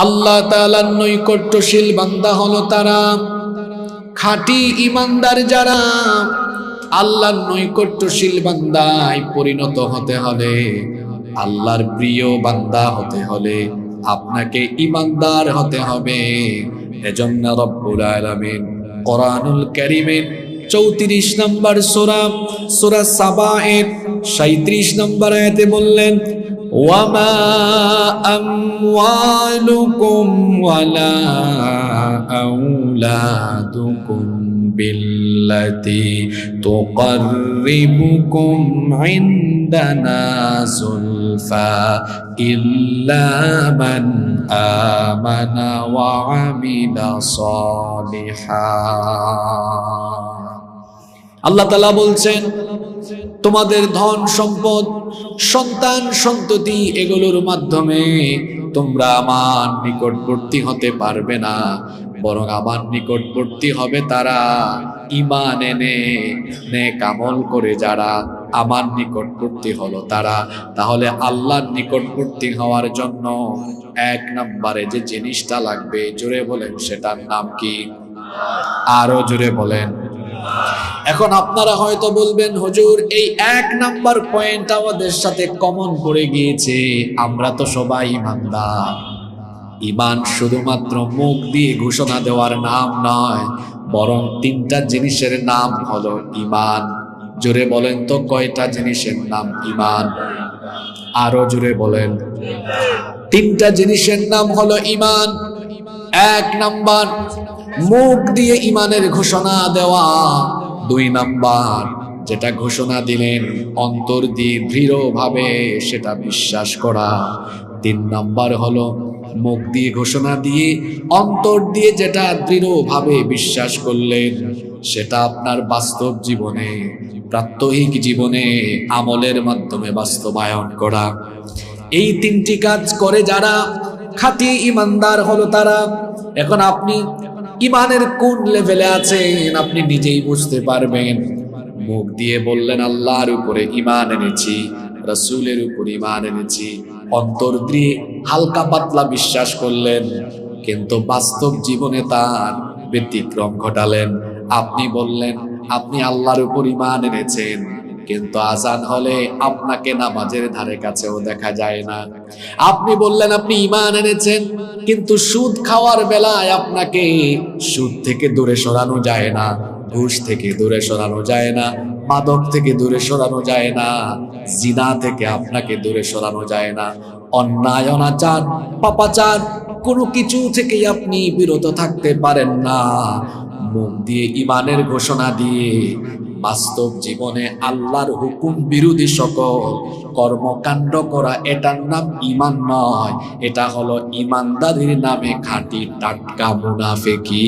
আল্লাহ তাআলার নৈকট্যশীল বান্দা হলো তারা, খাঁটি ঈমানদার যারা। আল্লাহর নৈকট্যশীল বান্দায় পরিণত হতে হলে, আল্লাহর প্রিয় বান্দা হতে হলে আপনাকে ঈমানদার হতে হবে। এজন্য রব্বুল আলামিন কোরআনুল কারীমের 34 নম্বর সূরা সূরা সাবা এর 37 নম্বর আয়াতে বললেন, ওয়ামা আমওয়ালুকুম ওয়ালা আওলাদুকুম বিল্লাতি তুকাররিবুকুম ইনদানা যুলফা ইল্লা মান আমানা ওয়া আমিলা সালিহান। আল্লাহ তাআলা বলছেন, তোমাদের ধন সম্পদ, সন্তান সন্ততি, এগুলোর মাধ্যমে তোমরা আমার নিকটবর্তী হতে পারবে না, বরং আমার নিকটবর্তী হবে তারা ঈমান এনে নেক আমল করে যারা আমার নিকটবর্তী হলো তারা। তাহলে আল্লাহর নিকটবর্তী হওয়ার জন্য এক নম্বরে যে জিনিসটা লাগবে, জোরে বলেন, সেটার নাম কি? আরো জোরে বলেন। এখন আপনারা হয়তো বলবেন, হুজুর এই এক নাম্বার পয়েন্ট আমাদের সাথে কমন পড়ে গিয়েছে, আমরা তো সবাই ঈমানদার। ঈমান শুধুমাত্র মুখ দিয়ে ঘোষণা দেওয়ার নাম নয়, বরং তিনটা জিনিসের নাম হলো ঈমান। জোরে বলেন তো, কয়টা জিনিসের নাম ঈমান? আরো জোরে বলেন। তিনটা জিনিসের নাম হলো ঈমান। এক নাম্বার, মুখ দিয়ে ঈমানের ঘোষণা দেওয়া। দুই নাম্বার, যেটা ঘোষণা দিলেন অন্তর দিয়ে দৃঢ়ভাবে সেটা বিশ্বাস করা। তিন নাম্বার হলো মুখ দিয়ে ঘোষণা দিয়ে অন্তর দিয়ে যেটা দৃঢ়ভাবে বিশ্বাস করলেন সেটা আপনার বাস্তব জীবনে, প্রাত্যহিক জীবনে আমলের মাধ্যমে বাস্তবায়ন করা। এই তিনটি কাজ করে যারা খাঁটি ঈমানদার হলো তারা। এখন আপনি ঈমানের কোন লেভেলে আছেন আপনি নিজেই বুঝতে পারবেন। মুখ দিয়ে বললেন আল্লাহর উপরে ঈমান এনেছি, রাসূলের উপর ঈমান এনেছি, অন্তর দিয়ে হালকা পাতলা বিশ্বাস করলেন, কিন্তু বাস্তব জীবনে তার ব্যতিক্রম ঘটালেন। আপনি বললেন আপনি আল্লাহর উপর ঈমান এনেছেন, কিন্তু আজান হলে আপনাকে নামাজের ধারে কাছেও দেখা যায় না। আপনি বললেন আপনি ঈমান এনেছেন, কিন্তু সুদ খাওয়ার বেলায় আপনাকে সুদ থেকে দূরে সরানো যায় না, ঘুষ থেকে দূরে সরানো যায় না, মাদক থেকে দূরে সরানো যায় না, জিনা থেকে আপনাকে দূরে সরানো যায় না, অন্যায় অনাচার পাপাচার কোনো কিছু থেকেই আপনি বিরত থাকতে পারেন না। মুখ দিয়ে ঈমানের ঘোষণা দিয়ে বাস্তব জীবনে আল্লাহর হুকুম বিরোধী সকল কর্মকাণ্ড করা, এটার নাম ঈমান নয়, এটা হলো ঈমানদারির নামে খাঁটি টাটকা মুনাফিকি।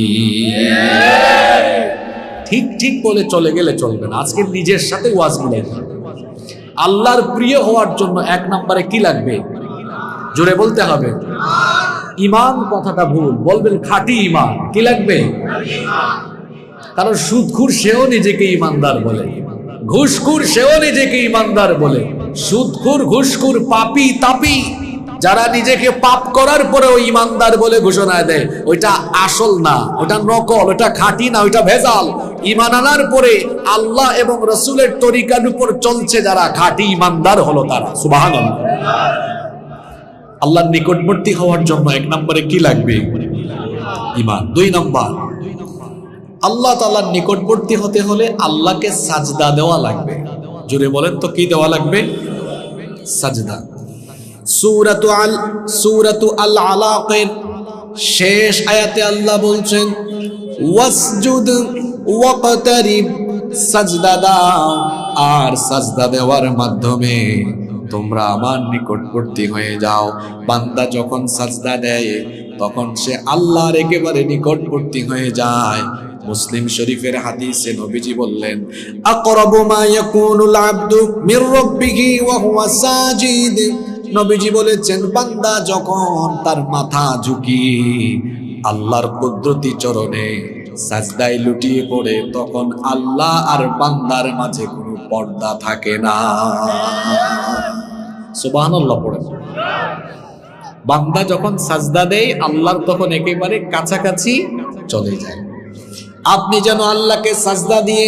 ঠিক ঠিক বলে চলে গেলে চলবে না, আজকে নিজের সাথে ওয়াজ মিলাই। আল্লাহর প্রিয় হওয়ার জন্য এক নম্বরে কি লাগবে? জোরে বলতে হবে। ঈমান কথাটা ভুল, বলবেন খাঁটি ঈমান। কি লাগবে? কারণ সুদখোর সেও নিজেকে ঈমানদার বলে, ঘুষখোর সেও নিজেকে ঈমানদার বলে। সুদখোর, ঘুষখোর, পাপী তাপী যারা নিজেকে পাপ করার পরেও ঈমানদার বলে ঘোষণা দেয়, ওইটা আসল না, ওটা নকল, ওটা খাঁটি না, ওইটা ভেজাল। ঈমান আনার পরে আল্লাহ এবং রাসূলের তরিকার উপর চলছে যারা, খাঁটি ঈমানদার হলো তারা। সুবহানাল্লাহ। আল্লাহর নিকটবর্তী হওয়ার জন্য এক নম্বরে কি লাগবে? ঈমান। দুই নম্বর, আল্লাহ তাআলার নিকটবর্তী হতে হলে আল্লাহকে সাজদা দেওয়া লাগবে। জোরে বলেন তো, কি দেওয়া লাগবে? সাজদা। সূরাতু আল আলাকের শেষ আয়াতে আল্লাহ বলছেন, ওয়াসজুদ ওয়াকতারিব, সাজদা দাও, আর সাজদা দেওয়ার মাধ্যমে তোমরা আমার নিকটবর্তী হয়ে যাও। বান্দা যখন সাজদা দেয় তখন সে আল্লাহর একেবারে নিকটবর্তী হয়ে যায়। মুসলিম শরীফের হাদিসে নবীজি বললেন, আকরাবু মা ইয়াকুনুল আবদু মির রাব্বিহি ওয়া হুয়া সাজিদ। নবীজি বলেছেন, বান্দা যখন তার মাথা ঝুঁকিয়ে আল্লাহর কুদরতি চরণে সাজদায় লুটিয়ে পড়ে, তখন আল্লাহ আর বান্দার মাঝে কোনো পর্দা থাকে না। সুবহানাল্লাহ পড়েন। বান্দা যখন সাজদা দেয় আল্লাহর তখন একেবারে কাছাকাছি চলে যায়। আপনি যেন আল্লাহকে সাজদা দিয়ে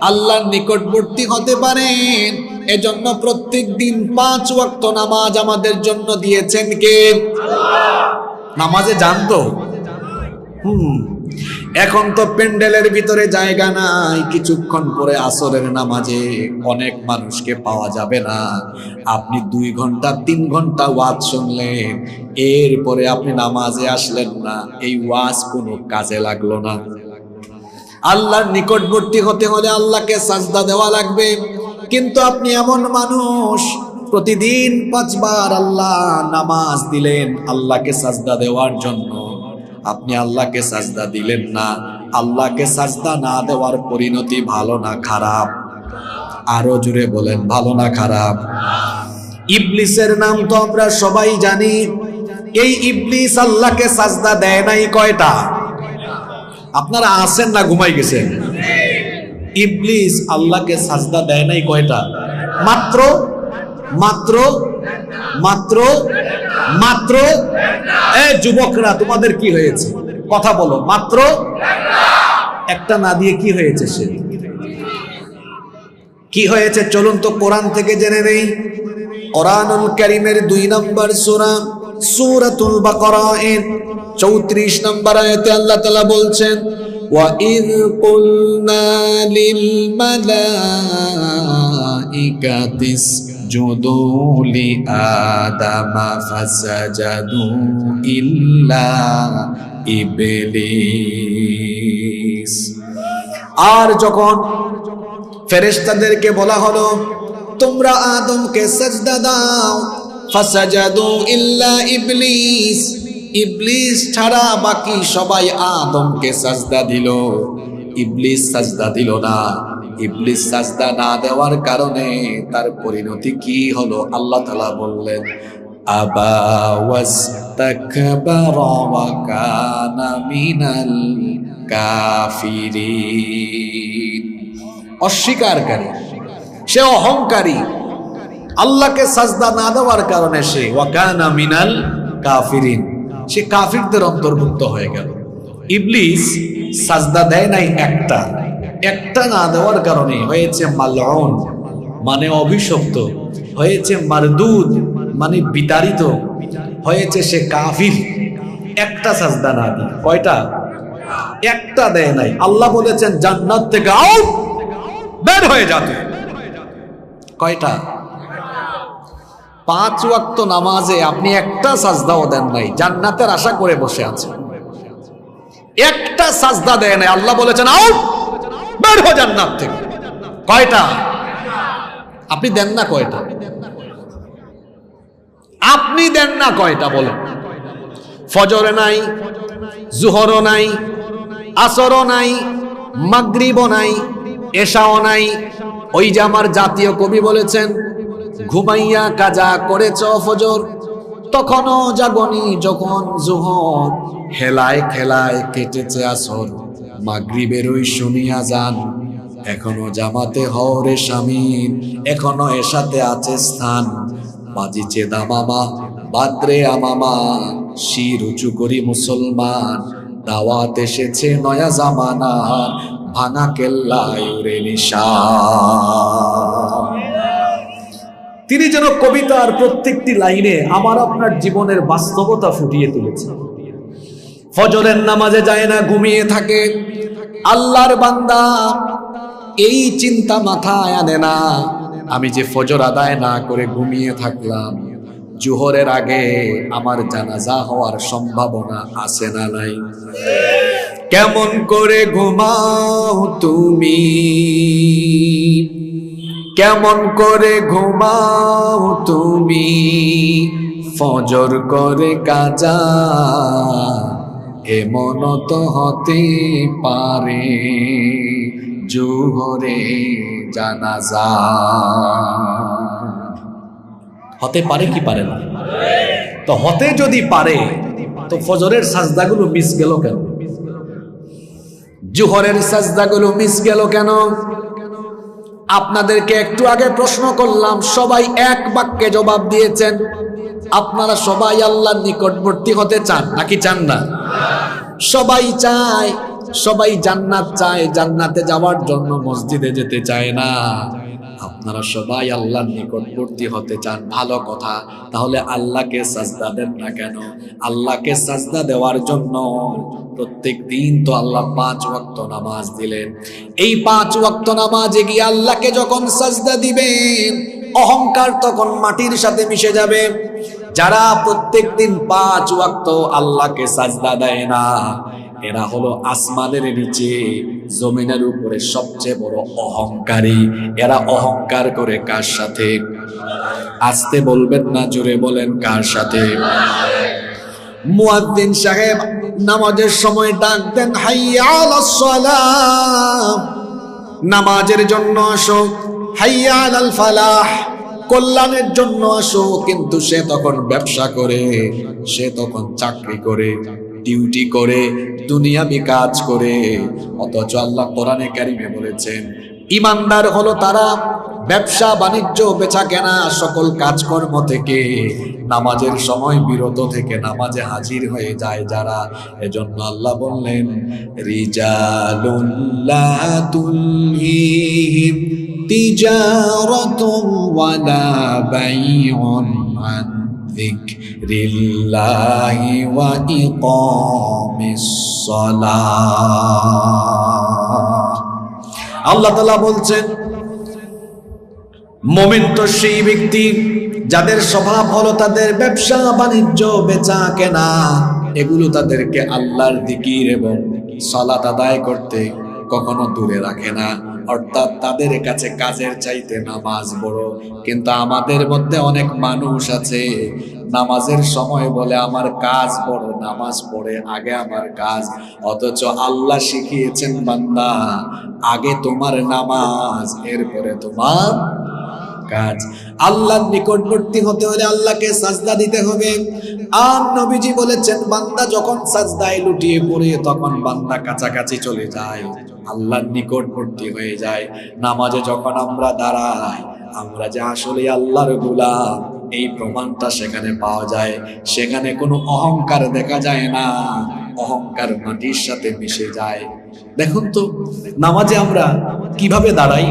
আল্লাহর নিকটবর্তী হতে পারেন, এজন্য প্রত্যেক দিন 5 ওয়াক্ত নামাজ আমাদের জন্য দিয়েছেন কে? নামাজে জানতো। এখন তো প্যান্ডেলের ভিতরে জায়গা নাই, কিছুক্ষণ পরে আসরের নামাজে অনেক মানুষকে পাওয়া যাবে না। আপনি 2 ঘন্টা 3 ঘন্টা ওয়াজ শুনলেন, এরপরে আপনি নামাজে আসলেন না, এই ওয়াজ কোনো কাজে লাগলো না। আল্লাহর নিকটবর্তী হতে হলে আল্লাহকে সাজদা দেওয়া লাগবে। কিন্তু আপনি এমন মানুষ, প্রতিদিন 5 বার আল্লাহ নামাজ দিলেন আল্লাহকে সাজদা দেওয়ার জন্য, আপনি আল্লাহকে সাজদা দিলেন না। আল্লাহকে সাজদা না দেওয়ার পরিণতি ভালো না খারাপ? আরো জোরে বলেন, ভালো না খারাপ? ইবলিসের নাম তো আমরা সবাই জানি। এই ইবলিস আল্লাহকে সাজদা দেয় নাই কয়টা? আপনারা আছেন না ঘুমাই গেছেন? ইবলিস আল্লাহকে সাজদা দেয় নাই কয়টা? মাত্র মাত্র মাত্র মাত্র। এই যুবকরা, তোমাদের কি হয়েছে? কথা বলো। মাত্র একটা না দিয়ে কি হয়েছে? সে কি হয়েছে? চলুন তো কোরআন থেকে জেনে নেই। কোরআনুল কারীমের 2 নম্বর সূরা সূরাতুল বাকারা এর 34 নম্বর আয়াতে আল্লাহ তাআলা বলছেন, ওয়া ইয কুলনা লিল মালাইকাতি ইসজুদু লি আদামা ফাসাজাদু ইল্লা ইবলিস। আর যখন ফেরেশতাদেরকে বলা হলো তোমরা আদমকে সাজদা দাও, ফাসাজাদু ইল্লা ইবলিস, ইবলিস ছাড়া বাকি সবাই আদমকে সাজদা দিল, ইবলিস সাজদা দিল না। ইবলিস সাজদা না দেওয়ার কারণে তার পরিণতি কি হলো? আল্লাহ তাআলা বললেন, আবা ওয়াস্তাকবারা ওয়া কানা মিনাল কাফিরিন। অস্বীকারী, সে অহংকারী। আল্লাহকে সাজদা না দেওয়ার কারণে সে ওয়া কানা মিনাল কাফিরিন, সে কাফিরদের অন্তর্ভুক্ত হয়ে গেল। ইবলিস সাজদা দেয় নাই একটা না দেওয়ার কারণে হয়েছে মালউন, মানে অভিশপ্ত, হয়েছে মারদুদ, মানে বিতাড়িত, হয়েছে সে কাফির। একটা সাজদা না দিয়ে। কয়টা? একটা দেয় নাই। আল্লাহ বলেছেন জান্নাত থেকে আউট, বের হয়ে যাবে। কয়টা? 5 ওয়াক্ত নামাজে আপনি একটা সাজদাও দেন নাই, জান্নাতের আশা করে বসে আছেন। একটা সাজদা দেয় নাই, আল্লাহ বলেছেন আউট, বের হো জান্নাত থেকে। কয়টা? আপনি দেন না কয়টা? আপনি দেন না কয়টা বলেন? ফজরে নাই, জোহরও নাই, আসরও নাই, মাগরিবও নাই, এশাও নাই। ওই যে আমার জাতীয় কবি বলেছেন, ঘুমাইয়া কাজা করেছ ফজর, তখনও জাগনি যখন জোহর, হেলায় খেলায় কেটেছে আসর, মাগরিবের ওই শুনিয়া যান, এখনো জামাতে হওরে শামিল, এখনো এসাতে আছে স্থান, বাজিছে দামামা বাদ্রে আমামা, শির উঁচু করি মুসলমান, দাওয়াত এসেছে নয়া জামানা, ভাঙা কেল্লায় উড়ে নিশান। তিনি যেন কবিতার প্রত্যেকটি লাইনে আমার আপনার জীবনের বাস্তবতা ফুটিয়ে তুলেছে। ফজরের নামাজে যায় না, ঘুমিয়ে থাকে। আল্লাহর বান্দা এই চিন্তা মাথায় আনে না, আমি যে ফজর আদায় না করে ঘুমিয়ে থাকলাম, জোহরের আগে আমার জানাজা হওয়ার সম্ভাবনা আছে না নাই? কেমন করে ঘুমাও তুমি, কেমন করে ঘুমাও তুমি, ফজর করে কাজা, এমন তো হতে পারে জোহরে জানাজা। হতে পারে কি পারে না? তো হতে যদি পারে তো ফজরের সাজদাগুলো মিস গেল কেন? জোহরের সাজদাগুলো মিস গেল কেন? আপনাদেরকে একটু আগে প্রশ্ন করলাম, সবাই এক বাক্যে জবাব দিয়েছেন, আপনারা সবাই আল্লাহর নিকটবর্তী হতে চান নাকি চান না? সবাই চায়, সবাই জান্নাত চায়, জান্নাতে যাওয়ার জন্য মসজিদে যেতে চায় না। আপনারা সবাই আল্লাহর নিকটবর্তী হতে চান, ভালো কথা। তাহলে আল্লাহকে সাজদা দেন না কেন? আল্লাহকে সাজদা দেওয়ার জন্য প্রত্যেক দিন তো আল্লাহ 5 ওয়াক্ত নামাজ দিলেন। এই 5 ওয়াক্ত নামাজে গিয়ে আল্লাহকে যখন সাজদা দিবেন, অহংকার তখন মাটির সাথে মিশে যাবে। যারা প্রত্যেক দিন 5 ওয়াক্ত আল্লাহকে সাজদা দেয় না, এরা হলো আসমানের নিচে জমিনের উপরে সবচেয়ে বড় অহংকারী। এরা অহংকার করে কার সাথে? আস্তে বলবেন না, জোরে বলেন, কার সাথে? মুয়াজ্জিন সাহেব নামাজের সময় ডাক দেন, হাইয়া আলাস সালাহ, নামাজের জন্য আসো, হাইয়া আলাল ফালাহ, কল্যাণের জন্য আসো। কিন্তু সে তখন ব্যবসা করে, সে তখন চাকরি করে, ডিউটি করে, দুনিয়াবি কাজ করে। অথচ আল্লাহ কোরআনে কারিমে বলেছেন, ইমানদার হলো তারা ব্যবসা বাণিজ্য বেচা কেনা সকল কাজকর্ম থেকে নামাজের সময় বিরত থেকে নামাজে হাজির হয়ে যায় যারা। এজন্য আল্লাহ বললেন, রিজালুন লা তুলহিহিম তিজারাতুন ওয়ালা বাইউন আন যিকরিল্লাহি ওয়া ইকামিস সালাহ। আল্লাহ তাআলা বলছেন, মুমিন তো সেই ব্যক্তি যাদের স্বভাব হলো তাদের ব্যবসা বাণিজ্য বেচা কেনা, এগুলো তাদেরকে আল্লাহর জিকির এবং সালাত আদায় করতে কখনো দূরে রাখে না। অর্থাৎ তাদের কাছে কাজের চাইতে নামাজ বড়। কিন্তু আমাদের মধ্যে অনেক মানুষ আছে, নামাজের সময় বলে আমার কাজ বড়, নামাজ পড়ে আগে আমার কাজ। অথচ আল্লাহ শিখিয়েছেন, বান্দা আগে তোমার নামাজ, এরপরে তোমার কাজ। আল্লাহর নিকটবর্তী হতে হলে আল্লাহকে সাজদা দিতে হবে। আর নবীজি বলেছেন, বান্দা যখন সাজদায় লুটিয়ে পড়ে তখন বান্দা কাছাকাছি চলে যায়, আল্লাহর নিকটবর্তী হয়ে যায়। নামাজে যখন আমরা দাঁড়াই, আমরা যে আসলে আল্লাহর গোলাম, এই প্রমাণটা সেখানে পাওয়া যায়। সেখানে কোনো অহংকার দেখা যায় না, অহংকার মাটির সাথে মিশে যায়। দেখুন তো নামাজে আমরা কিভাবে দাঁড়াই।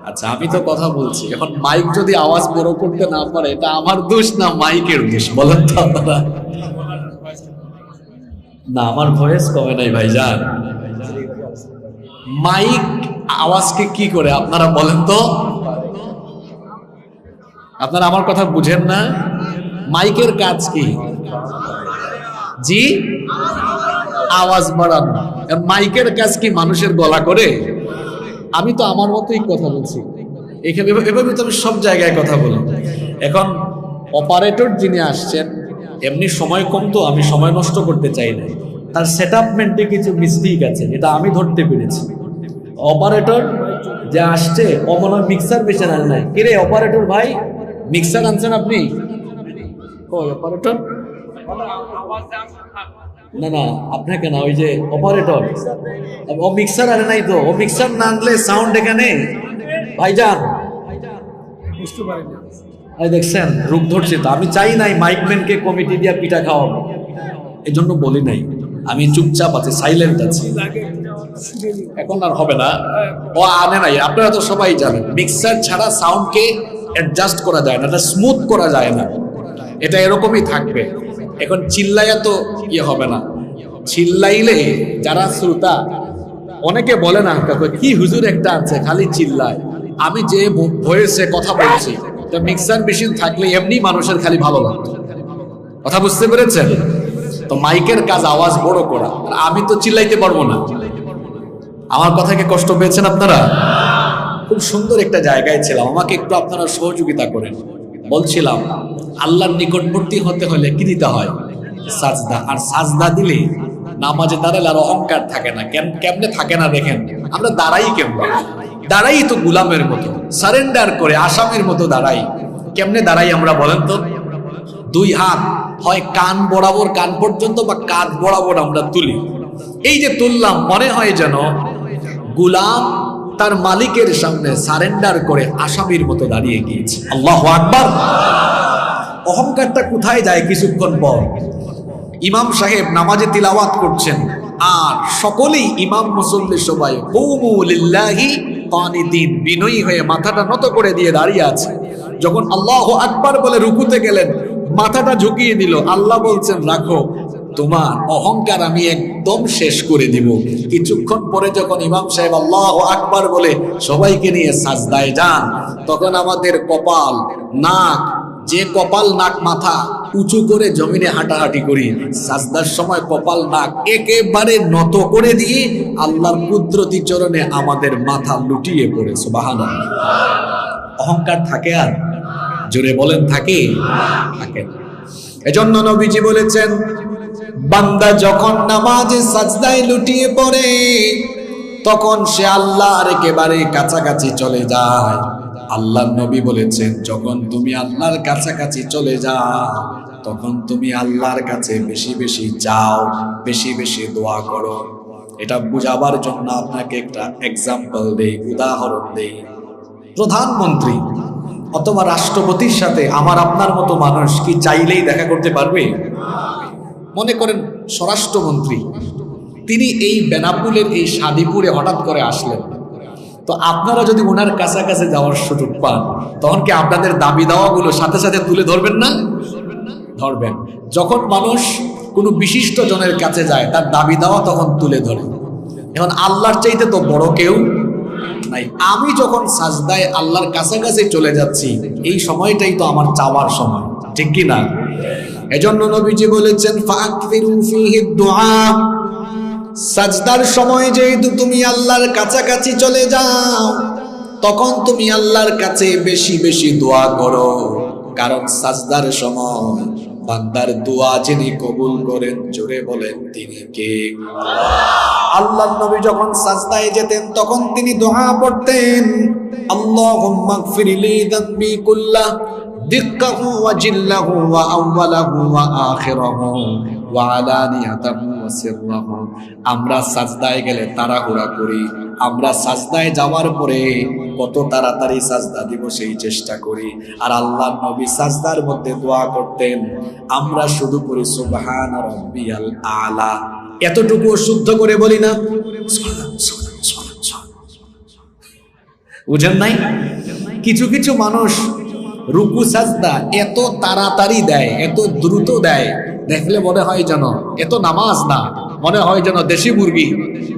আচ্ছা, আমি তো কথা বলছি, এখন মাইক যদি আওয়াজ বড় করতে না পারে, এটা আমার দোষ না মাইকের দোষ? বলেন তো আপনারা। না, আমার ভয়েস কমে নাই ভাইজান। মাইক আওয়াজকে কি করে আপনারা বলেন তো? আপনারা আমার কথা বুঝেন না? মাইকের কাজ কি? জি, আওয়াজ বাড়ানো। মাইকের কাজ কি মানুষের গলা করে? আমি তো আমার মতোই কথা বলছি, এখানে এভাবে তো আমি সব জায়গায় কথা বলি। এখন অপারেটর যিনি আসছেন, এমনি সময় কম, তো আমি সময় নষ্ট করতে চাই না। তার সেটআপমেন্টে কিছু মিস্টেক আছে, এটা আমি ধরতে পেরেছি। অপারেটর যে আসছে, ও মনে হয় মিক্সার বেছে আনে নাই। কিরে অপারেটর ভাই, মিক্সার আনছেন আপনি? কই অপারেটর? না না, আপনাকে না, ওই যে অপারেটর, ও মিক্সার আনে নাই তো। ও মিক্সার না আনলে সাউন্ড এখানে ভাইজান বুঝতে পারি না। দেখছেন, রূপ ধরছে তো। আমি চাই নাই মাইকম্যানকে কমিটি দিয়া পিঠা খাওয়াবো, এই জন্য বলি নাই। আমি চুপচাপ আছি, সাইলেন্ট আছি। এখন আর হবে না, ও আনে নাই। আপনারা তো সবাই জানেন, মিক্সার ছাড়া সাউন্ডকে অ্যাডজাস্ট করা যায় না, এটা স্মুথ করা যায় না, এটা এরকমই থাকবে। এখন চিল্লাইয়া তো ইয়ে হবে না। চিল্লাইলে যারা শ্রোতা, অনেকে বলে না, কি হুজুর একটা আছে খালি চিল্লায়। আমি যে ভয়েসে কথা বলছি, মিক্সার মেশিন থাকলে এমনি মানুষের খালি ভালো লাগতো। কথা বুঝতে পেরেছেন তো? মাইকের কাজ আওয়াজ বড় করা, আর আমি তো চিল্লাইতে পারবো না। আমার কথাকে কষ্ট পেয়েছেন আপনারা? খুব সুন্দর একটা জায়গায় ছিলাম, আমাকে একটু আপনারা সহযোগিতা করেন। বলছিলাম, আল্লাহর নিকটবর্তী হতে হলে কি দিতে হয়? সাজদা। আর সাজদা দিলে নামাজে দাঁড়ালে আর অহংকার থাকে না। কেমনে থাকে না দেখেন, আমরা দাঁড়াই কেমনে? দাঁড়াই তো গুলামের মতো, সারেন্ডার করে আসামের মতো দাঁড়াই। কেমনে দাঁড়াই আমরা বলেন তো? 2 হাত হয় কান বরাবর, কান পর্যন্ত, বা কাঁধ বরাবর আমরা তুলি। এই যে তুললাম, মনে হয় যেন গোলাম তার মালিকের সামনে সারেন্ডার করে আসামির মতো দাঁড়িয়ে গিয়েছে। আল্লাহু আকবার। অহংকারটা কোথায় যায়? কিছুক্ষণ পর ইমাম সাহেব নামাজে তিলাওয়াত করছেন, আর সকলেই ইমাম মুসল্লি সবাই কুমু লিল্লাহি কানিতিন, বিনয়ী হয়ে মাথাটা নত করে দিয়ে দাঁড়িয়ে আছে। যখন আল্লাহু আকবার বলে রুকুতে গেলেন, মাথাটা ঝুঁকিয়ে দিল। আল্লাহ বলছেন, রাখো, তোমার অহংকার আমি একদম শেষ করে দিব। কিছুক্ষণ পরে যখন ইমাম সাহেব আল্লাহু আকবার বলে সবাইকে নিয়ে সাজদায় যান, তখন আমাদের কপাল, নাক, যে কপাল নাক মাথা উঁচু করে জমিনে হাঁটাহাঁটি করি, সাজদার সময় কপাল নাক একেবারে নত করে দিয়ে আল্লাহর কুদরতি চরণে আমাদের মাথা লুটিয়ে পড়ে। সুবহানাল্লাহ। অহংকার থাকে? আর জোরে বলেন, থাকে? থাকে না। এজন্য নবীজি বলেছেন, বান্দা যখন নামাজে সাজদায় লুটিয়ে পড়ে, তখন সে আল্লাহর একেবারে কাছাকাছি চলে যায়। আল্লাহর নবী বলেছেন, যখন তুমি আল্লাহর কাছাকাছি চলে যাও, তখন তুমি আল্লাহর কাছে বেশি বেশি চাও, বেশি বেশি দোয়া করো। এটা বুঝাবার জন্য আপনাকে একটা এক্সাম্পল দেই, উদাহরণ দেই। প্রধানমন্ত্রী অথবা রাষ্ট্রপতির সাথে আমার আপনার মতো মানুষ কি চাইলেই দেখা করতে পারবে? মনে করেন স্বরাষ্ট্রমন্ত্রী, তিনি এই বেনাপুলের এই শাদীপুরে হঠাৎ করে আসলেন, তো আপনারা যদি ওনার কাছাকাছি যাওয়ার সুযোগ পান, তখন কি আপনাদের দাবি দাওয়াগুলো সাথে সাথে তুলে ধরবেন না? ধরবেন। যখন মানুষ কোনো বিশিষ্ট জনের কাছে যায়, তার দাবি দাওয়া তখন তুলে ধরে। এখন আল্লাহর চাইতে তো বড় কেউ নাই। আমি যখন সাজদায় আল্লাহর কাছাকাছি চলে যাচ্ছি, এই সময়টাই তো আমার চাওয়ার সময়, ঠিক কি না? এজন্য নবীজি বলেছেন, ফাকফিরু ফিহি দুআ, সাজদার সময় যেহেতু তুমি আল্লাহর কাছাকাছি চলে যাও, তখন তুমি আল্লাহর কাছে বেশি বেশি দোয়া করো। কারণ সাজদার সময় বান্দার দোয়া যিনি কবুল করেন, জোরে বলেন, তিনি কে? আল্লাহর নবী যখন সাজদায় যেতেন, তখন তিনি দোয়া পড়তেন, আল্লাহুম্মা গফিরলি যামবি কুল্লাহ দিক্কাহু ওয়া জিল্লাহু ওয়া আউওয়ালাহু ওয়া আখিরাহু ওয়া আলানিয়াতাহু ওয়া সিররাহু। আমরা সাজদায় গেলে তাড়াহুড়া করি, আমরা সাজদায় যাওয়ার পরে কত তাড়াতাড়ি সাজদা দিব সেই চেষ্টা করি। আর আল্লাহর নবী সাজদার মধ্যে দোয়া করতেন, আমরা শুধু করি সুবহান রাব্বিয়াল আলা, এতটুকু শুদ্ধ করে বলি না? বুঝেন নাই? কিছু কিছু মানুষ রুকু সাজদা এত তাড়াতাড়ি দেয়, এত দ্রুত দেয়, দেখলে মনে হয় যেন এত নামাজ না, মনে হয় যেন দেশি মুরগি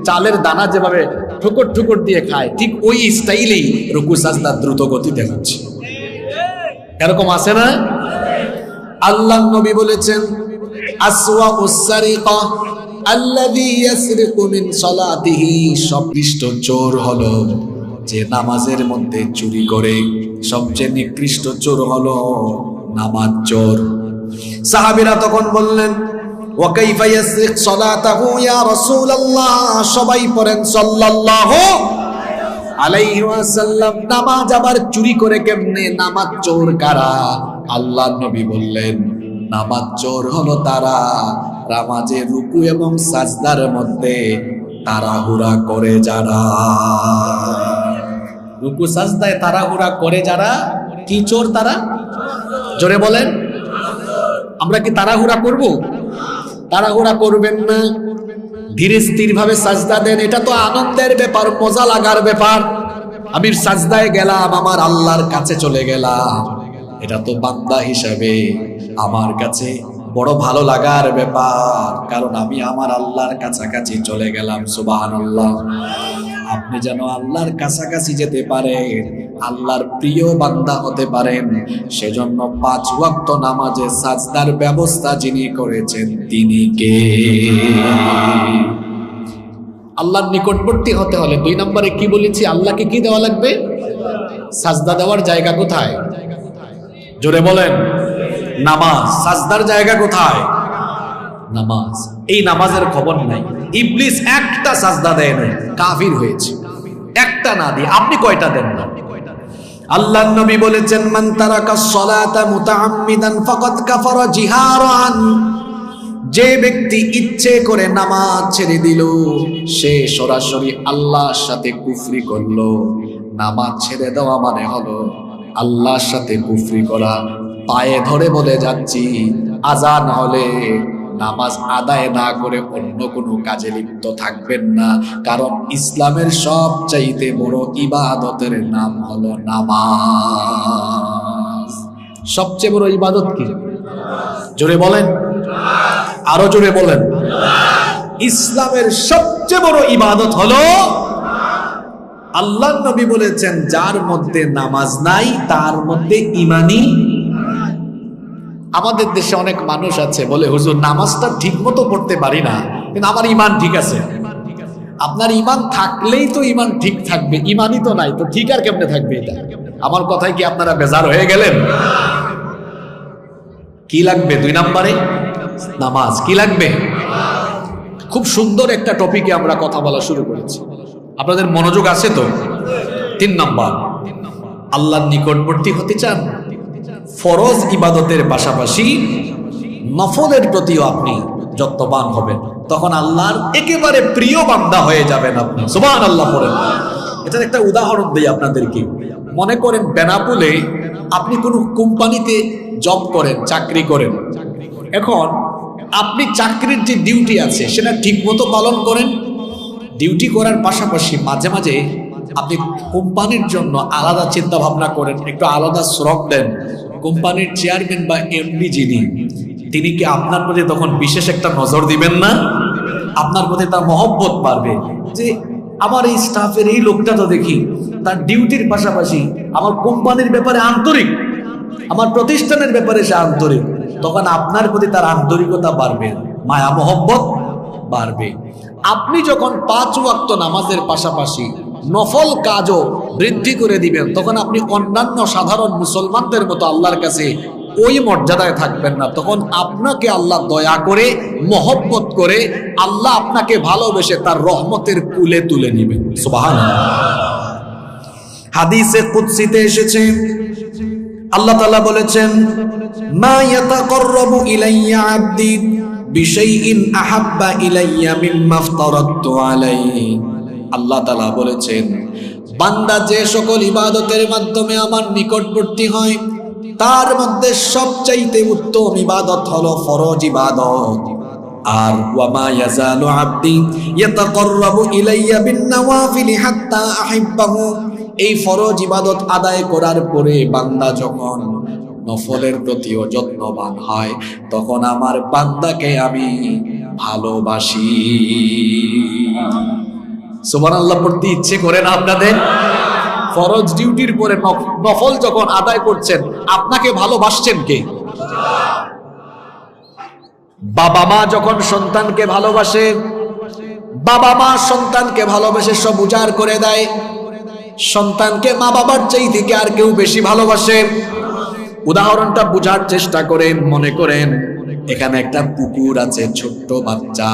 চালের দানা যেভাবে ঠুকর ঠুকর দিয়ে খায়, ঠিক ওই স্টাইলেই রুকু সাজদা দ্রুত গতিতে হচ্ছে। এরকম আছে না? আল্লাহ নবী বলেছেন, আসওয়াউস সারিকা আল্লাযী ইয়াসরিকু মিন সালাতিহি, সবৃষ্ট চোর হলো যে নামাজের মধ্যে চুরি করে। সবচেয়ে নিকৃষ্ট চোর হলো নামাজ চোর। সাহাবীরা তখন বললেন, ওয়া কাইফা ইয়াসরিক সালাতাহু ইয়া রাসূলুল্লাহ, সবাই পড়েন সাল্লাল্লাহু আলাইহি ওয়াসাল্লাম, নামাজ আবার চুরি করে কেমনে? নামাজ চোর কারা? আল্লাহর নবী বললেন, নামাজ চোর হলো তারা নামাজে রুকু এবং সাজদার মধ্যে তাড়াহুড়া করে যারা। রুকু সাজদায় তাড়াহুড়া করে যারা, কি চোর তারা? জোরে বলেন। আমরা কি তাড়াহুড়া করব? তাড়াহুড়া করবেন না, ধীরে স্থির ভাবে সাজদা দেন। এটা তো আনন্দের ব্যাপার, মজা লাগার ব্যাপার। আমি সাজদায় গেলাম, আমার আল্লাহর কাছে চলে গেলাম, এটা তো বান্দা হিসাবে আমার কাছে বড় ভালো লাগার ব্যাপার, কারণ আমি আমার আল্লাহর কাছাকাছি চলে গেলাম। সুবহানাল্লাহ। আপনি যেন আল্লাহর কাছাকাছি যেতে পারেন, আল্লাহর প্রিয় বান্দা হতে পারেন, সেজন্য 5 ওয়াক্ত নামাজে সাজদার ব্যবস্থা যিনি করেছেন তিনি কে? আল্লাহর নিকটবর্তী হতে হলে 2 নম্বরে কি বলেছি? আল্লাহকে কি দেওয়া লাগবে? সাজদা দেওয়ার জায়গা কোথায়? জোরে বলেন। নামাজ। সাজদার জায়গা কোথায়? নামাজ। এই নামাজের খবর নাই। ইবলিস একটা সাজদা দেয় না, কাফির হয়েছে। একটা না দিয়ে আপনি কয়টা দেন না? আল্লাহর নবী বলেছেন, মান তারাকা সালাতা মুতাআম্মিদান ফাকাদ কাফারা জিহারান, যে ব্যক্তি ইচ্ছে করে নামাজ ছেড়ে দিল সে সরাসরি আল্লাহর সাথে কুফরি করলো। নামাজ ছেড়ে দেওয়া মানে হলো আল্লাহর সাথে কুফরি করা। পায়ে ধরে বলে যাচ্ছি, আজান হলে নামাজ আদায় না করে অন্য কোনো কাজে লিপ্ত থাকবেন না, কারণ ইসলামের সবচাইতে বড় ইবাদতের নাম হলো নামাজ। সবচেয়ে বড় ইবাদত কি? জোরে বলেন, আরো জোরে বলেন। ইসলামের সবচেয়ে বড় ইবাদত হলো, আল্লাহর নবী বলেছেন, যার মধ্যে নামাজ নাই তার মধ্যে ইমানই। আমাদের দেশে অনেক মানুষ আছে বলে, হুজুর নামাজটা ঠিক মতো পড়তে পারি না, কিন্তু আমার ইমান ঠিক আছে। আপনার ইমান থাকলেই তো ইমান ঠিক থাকবে, ইমানই তো নাই, তো ঠিক আর কেমনে থাকবে? এটা আমার কথায় কি আপনারা বেজার হয়ে গেলেন? কি লাগবে? 2 নম্বরে নামাজ। কি লাগবে? খুব সুন্দর একটা টপিকে আমরা কথা বলা শুরু করেছি, আপনাদের মনোযোগ আছে তো? 3 নম্বর, আল্লাহর নিকটবর্তী হতে চান? ফরজ ইবাদতের পাশাপাশি নফলের প্রতিও আপনি যত্নবান হবেন, তখন আল্লাহর একেবারে প্রিয় বান্দা হয়ে যাবেন আপনি। সুবহানাল্লাহ পড়েন। এটার একটা উদাহরণ দিই আপনাদেরকে। মনে করেন বেনাপুলে আপনি কোনো কোম্পানিতে জব করেন, চাকরি করেন। এখন আপনি চাকরির যে ডিউটি আছে সেটা ঠিক মতো পালন করেন। ডিউটি করার পাশাপাশি মাঝে মাঝে আপনি কোম্পানির জন্য আলাদা চিন্তা ভাবনা করেন, একটু আলাদা শ্রম দেন। কোম্পানির চেয়ারম্যান বা এমডি যিনি, তিনি কি আপনার প্রতি তখন বিশেষ একটা নজর দিবেন না? আপনার প্রতি তার মহব্বত বাড়বে যে আমার এই স্টাফের এই লোকটা তো দেখি তার ডিউটির পাশাপাশি আমার কোম্পানির ব্যাপারে আন্তরিক, আমার প্রতিষ্ঠানের ব্যাপারে সে আন্তরিক। তখন আপনার প্রতি তার আন্তরিকতা বাড়বে, মায়া মহব্বত বাড়বে। আপনি যখন 5 ওয়াক্ত নামাজের পাশাপাশি নফল কাজও বৃদ্ধি করে দিবেন, তখন আপনি অন্যান্য সাধারণ মুসলমানদের মতো আল্লাহর কাছে ওই মর্যাদায় থাকবেন না। তখন আপনাকে আল্লাহ দয়া করে, মহব্বত করে, আল্লাহ আপনাকে ভালোবেসে তার রহমতের কুলে তুলে নেবেন। সুবহানাল্লাহ। হাদিসে কুদসিতে এসেছে, আল্লাহ তাআলা বলেছেন, মা ইয়াতাকাররাবু ইলাইয়া আবদি বিশাইইন আহাব্বা ইলাইয়া মিম্মা আফতারাতু আলাইহি। আল্লাহ তাআলা বলেছেন, বান্দা যে সকল ইবাদতের মাধ্যমে আমার নিকটবর্তী হয় তার মধ্যে সবচাইতে উত্তম ইবাদত হলো ফরজ ইবাদত। আর ওয়া মা ইয়াজালু আবদি ইয়াতাকাররাবু ইলাইয়া বিন নওয়াফিল হাত্তা আহিব্বাহু। এই ফরজ ইবাদত আদায় করার পরে বান্দা যখন নফলের প্রতিও যত্নবান হয়, তখন আমার বান্দাকে আমি ভালোবাসি। সুবহানাল্লাহ পড়তে ইচ্ছে করে না আপনাদের? ফরজ ডিউটির পরে নফল যখন আদায় করছেন, আপনাকে ভালোবাসছেন কে? বাবা মা যখন সন্তানকে ভালোবাসে, বাবা মা সন্তানকে ভালোবেসে সব উজাড় করে দেয়। সন্তানকে মা বাবার চাইতে কি আর কেউ বেশি ভালোবাসে? উদাহরণটা বোঝার চেষ্টা করেন। মনে করেন এখানে একটা পুকুর আছে, ছোট্ট বাচ্চা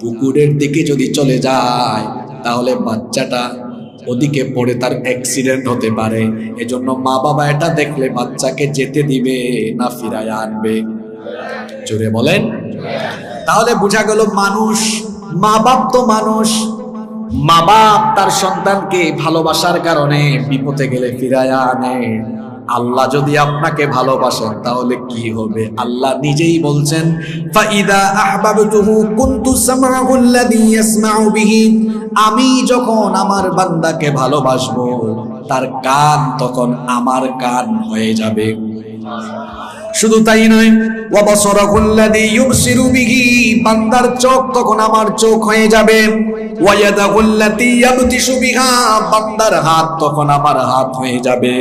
পুকুরের দিকে যদি চলে যায় তাহলে বাচ্চাটা ওদিকে পড়ে তার অ্যাক্সিডেন্ট হতে পারে। এজন্য মা বাবা এটা দেখলে বাচ্চাকে যেতে দিবে না ফিরায় আনবে? জোরে বলেন। তাহলে বোঝা গেল মানুষ, মা বাপ তো মানুষ, মা বাপ তার সন্তানকে ভালোবাসার কারণে বিপদে গেলে ফিরায় আনে। আল্লাহ যদি আপনাকে ভালোবাসেন তাহলে কি হবে? আল্লাহ নিজেই বলছেন, ফাইদা আহবাবতুহু কুনতু সামআহু আল্লাযী ইয়াসমাউ বিহি। আমি যখন আমার বান্দাকে ভালোবাসবো তার কান তখন আমার কান হয়ে যাবে। শুধু তাই নয়, ওয়া বাসারাহু আল্লাযী ইউবসিরু বিহি। বান্দার চোখ তখন আমার চোখ হয়ে যাবে। ওয়া ইয়াদাহু আল্লাতী ইয়াবতিশু বিহা। বান্দার হাত তখন আমার হাত হয়ে যাবে।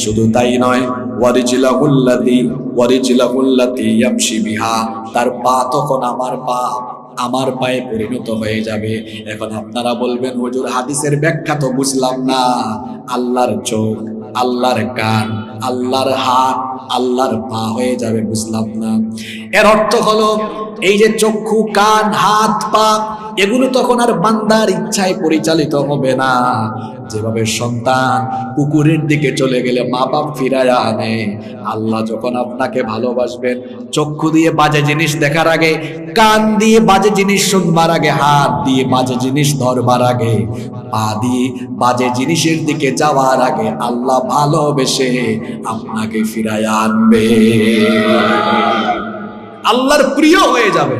শুধু তাই নয়, ওয়া রিজলাহু আল্লাতী ইয়ামশি বিহা। তার পা তখন আমার পায়ে পরিণত হয়ে যাবে। এখন আপনারা বলবেন, হুজুর হাদিসের ব্যাখ্যা তো বুঝলাম না। আল্লাহর চোখ, আল্লাহর কান, আল্লাহর হাত, আল্লাহর পা হয়ে যাবে, বুঝলাম না। এর অর্থ হলো এই যে চক্ষু, কান, হাত, পা, এগুলো তখন আর বান্দার ইচ্ছায় পরিচালিত হবে না, যেভাবে সন্তান কুকুরের দিকে চলে গেলে মা বাপ ফিরায়া আনে, আল্লাহ যখন আপনাকে ভালোবাসবেন, চক্ষু দিয়ে বাজে জিনিস দেখার আগে, কান দিয়ে বাজে জিনিস শুনবার আগে, হাত দিয়ে বাজে জিনিস ধরবার আগে, পা দিয়ে বাজে জিনিসের দিকে যাওয়ার আগে আল্লাহ ভালোবেসে আপনাকে ফিরায়া আনবে। আল্লাহর প্রিয় হয়ে যাবে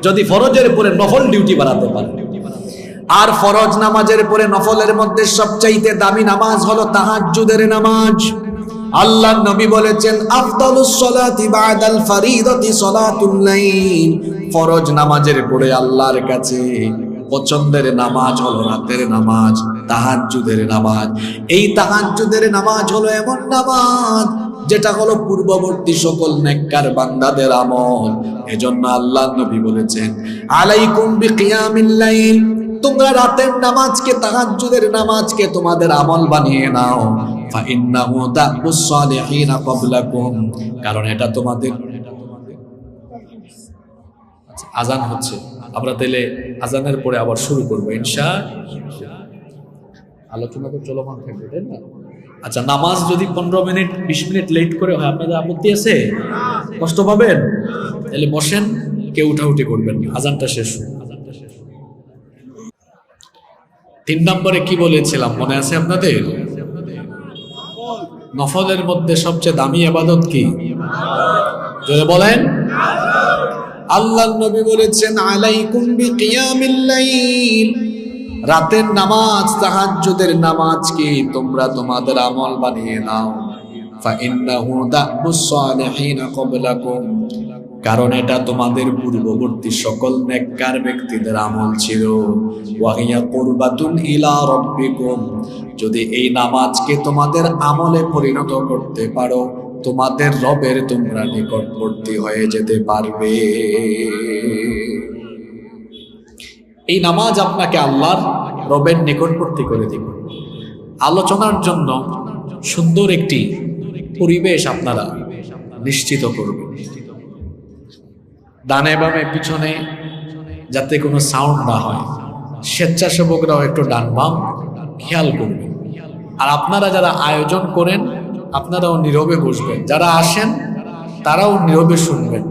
যদি ফরজের পরে নফল ডিউটি বাড়াতে পারে। আর ফরজ নামাজের পরে নফলের মধ্যে সবচাইতে দামি নামাজ হলো তাহাজ্জুদের নামাজ। আল্লাহ নবী বলেছেন, আফদালুস সালাতি বাদাল ফরিদাতি সালাতুল লাইল। ফরজ নামাজের পরে আল্লাহর কাছে পছন্দের নামাজ হলো রাতের নামাজ, তাহাজ্জুদের নামাজ। এই তাহাজ্জুদের নামাজ হলো এমন নামাজ যেটা হলো পূর্ববর্তী সকল নেককার বান্দাদের আমল। এজন্য আল্লাহ নবী বলেছেন, আলাইকুম বিকিয়ামিল লাইল, তোমরা রাতের নামাজকে, তাহাজ্জুদের নামাজকে তোমাদের আমল বানিয়ে নাও। ফা ইন্নাহু দাবুস সালিহিনা ক্বাবলাকুম, কারণ এটা তোমাদের। আজান হচ্ছে, আমরা তাহলে আজানের পরে আবার শুরু করবো ইনশাআল্লাহ। আলোচনা তো চলমান থাকবে, তাই না? আচ্ছা, নামাজ যদি 15 মিনিট 20 মিনিট লেট করে হয়, আপনাদের আপত্তি আছে? কষ্ট পাবেন? তাহলে বসেন, কেউ উঠাউঠি করবেন না, আজানটা শেষ হোক। 3 নম্বরে কি বলেছিলাম মনে আছে আপনাদের? নফলের মধ্যে সবচেয়ে দামি ইবাদত কি? যদি বলেন। আল্লাহর নবী বলেছেন, আলাইকুম বিকিয়ামিল লাইল, রাতের নামাজ, তাহাজ্জুদের নামাজকে তোমরা তোমাদের আমল বানিয়ে নাও। ফা ইন্নাহু দাবুস সালিহিনা ক্বাবলাকুম, কারণ এটা তোমাদের পূর্ববর্তী সকল নেককার ব্যক্তিদের আমল ছিল। ওয়া হিয়া কুরবাতুন ইলা রাব্বিকুম, যদি এই নামাজকে তোমাদের আমলে পরিণত করতে পারো, তোমাদের রবের তোমরা নিকটবর্তী হয়ে যেতে পারবে। এই নামাজ আপনাকে আল্লাহর রবের নিকটবর্তী করে দিবে। আলোচনার জন্য সুন্দর একটি পরিবেশ আপনারা নিশ্চিত করবেন। ডানে বামে পিছনে যাতে কোনো সাউন্ড না হয়, স্বেচ্ছাসেবকরাও একটু ডান বাম খেয়াল করবেন। আর আপনারা যারা আয়োজন করেন, আপনারাও নীরবে বসবেন, যারা আসেন তারাও নীরবে শুনবেন।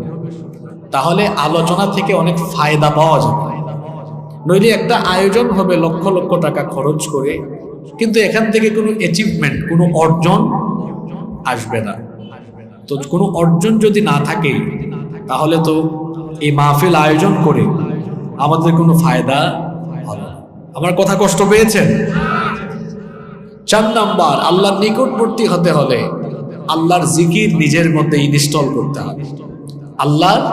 তাহলে আলোচনা থেকে অনেক ফায়দা পাওয়া যাবে। নইলে একটা আয়োজন হবে লক্ষ লক্ষ টাকা খরচ করে, কিন্তু এখান থেকে কোনো অ্যাচিভমেন্ট, কোনো অর্জন আসবে না। তো কোনো অর্জন যদি না থাকে, তাহলে তো এই মাহফিল আয়োজন করে আমাদের কোনো ফায়দা হবে না। আমার কথা কষ্ট পেয়েছেন? 4 নাম্বার, আল্লাহর নিকটবর্তী হতে হলে আল্লাহর জিকির নিজের মধ্যে ইনস্টল করতে হবে। আল্লাহর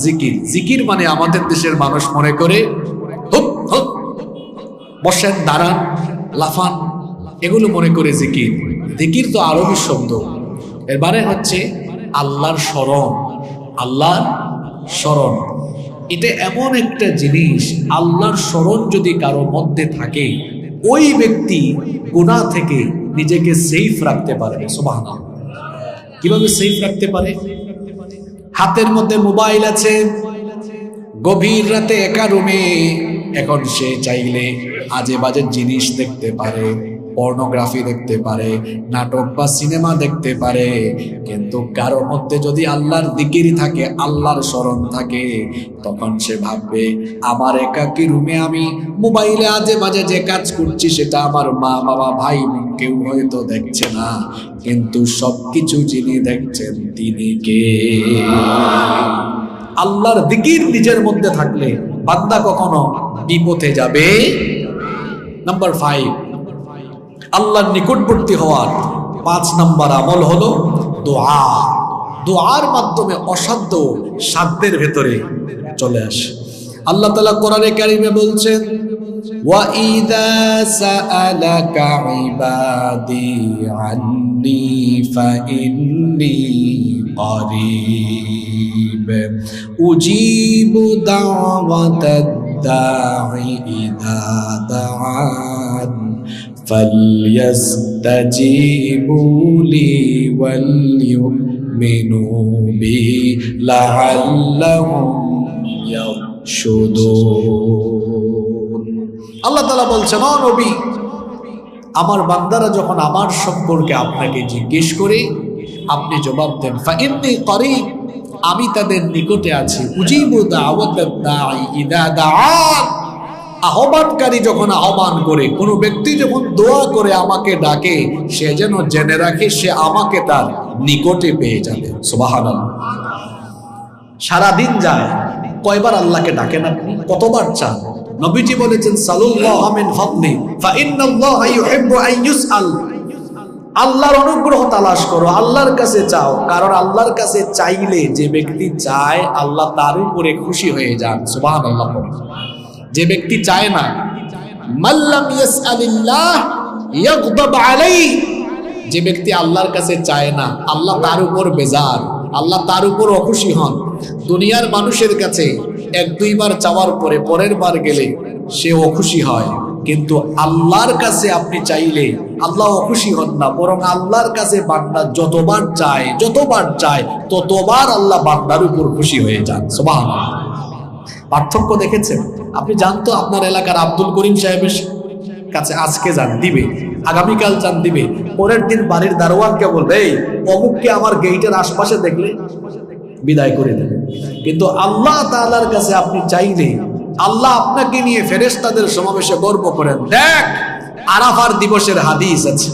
জিকির, জিকির মানে আমাদের দেশের মানুষ মনে করে হুপ হুপ, বসেন, দাঁড়ান, লাফান, এগুলো মনে করে জিকির। জিকির তো আরবি শব্দ, এর মানে হচ্ছে আল্লাহর স্মরণ। আল্লাহর স্মরণ এটা এমন একটা জিনিস, আল্লাহর স্মরণ যদি কারো মধ্যে থাকে, ওই ব্যক্তি গুনাহ থেকে নিজেকে সেফ রাখতে পারে। সুবহানাল্লাহ। কিভাবে সেফ রাখতে পারে? হাতের মধ্যে মোবাইল আছে, গভীর রাতে একা রুমে, এখন সে চাইলে আজে বাজে জিনিস দেখতে পারে, পর্নোগ্রাফি দেখতে পারে, নাটক বা সিনেমা দেখতে পারে। কিন্তু কারো মধ্যে যদি আল্লাহর জিকির থাকে, আল্লাহর স্মরণ থাকে, তখন সে ভাববে, আমার একাকী রুমে আমি মোবাইলে আজে বাজে যে কাজ করছি, সেটা আমার মা বাবা ভাই কেউ হয়তো দেখছে না, কিন্তু সবকিছু যিনি দেখছেন তিনি কে? আল্লাহর জিকির নিজের মধ্যে থাকলে বান্দা কখনো বিপথে যাবে। নাম্বার 5, আল্লাহর নিকটবর্তী হওয়ার 5 নাম্বার আমল হলো দোয়া। দোয়ার মাধ্যমে অসাধ্য সাধ্যের ভেতরে চলে আসে। আল্লাহ তাআলা কোরআনে কারিমে বলছেন, ওয়া ইযা সাআলাকা ইবাদি আন্নী ফাইন্নী করিব উজিবু দাওয়াতাদ দাঈ ইযা দাআন فَلْيَسْتَجِيبُوا لِي وَلْيُؤْمِنُوا بِي لَعَلَّهُمْ يَرْشُدُونَ। আল্লাহ তাআলা বলছেন, ও নবী, আমার বান্দারা যখন আমার সম্পর্কে আপনাকে জিজ্ঞেস করে আপনি জবাব দেন ফাইন্নী করিব, আমি তাদের নিকটে আছি। উজিবু দাওয়াতাদ দাঈ ইযা দাআন, আহ্বানকারী যখন আহ্বান করে, কোন ব্যক্তি যখন দোয়া করে আমাকে ডাকে, সে যেন জেনে রাখে সে আমাকে তার নিকটে পেয়ে যাবে। সুবহানাল্লাহ। সারাদিন যায়, কয়বার আল্লাহকে ডাকেন আপনি? কতবার চান? নবীজি বলেছেন সাল্লাল্লাহু মিন ফাদলি ফাইন্নাল্লাহা ইউহিব্বু আন ইউসআল, আল্লাহর অনুগ্রহ তালাশ করো, আল্লাহর কাছে চাও, কারণ আল্লাহর কাছে চাইলে যে ব্যক্তি চায় আল্লাহ তার উপরে খুশি হয়ে যান। সুবহানাল্লাহ। যে ব্যক্তি চায় না, মাল্লাম ইয়াসআলিল্লাহ ইয়াগদাব আলাইহি, যে ব্যক্তি আল্লাহর কাছে চায় না আল্লাহ তার উপর বেজার, আল্লাহ তার উপর অখুশি হন। দুনিয়ার মানুষের কাছে এক দুইবার চাওয়ার পরে পরের বার গেলে সে অখুশি হয়, কিন্তু আল্লাহর কাছে আপনি চাইলে আল্লাহ অখুশি হন না, বরং আল্লাহর কাছে বান্দা যতবার চায় ততবার আল্লাহ বান্দার উপর খুশি হয়ে যান। সুবহানাল্লাহ। পার্থক্য দেখেছেন? আপনি জানতো আপনার এলাকার আব্দুল করিম সাহেবের কাছে আজকে যান দিবে, আগামীকাল যান দিবে, পরের দিন বাড়ির দারোয়ানকে বলবে এই অমুককে আমার গেটের আশপাশে দেখলে বিদায় করে দেবে। কিন্তু আল্লাহ তাআলার কাছে আপনি চাইলে আল্লাহ আপনাকে নিয়ে ফেরেশতাদের সমাবেশে গর্ব করেন। দেখ, আরাফার দিবসের হাদিস আছে,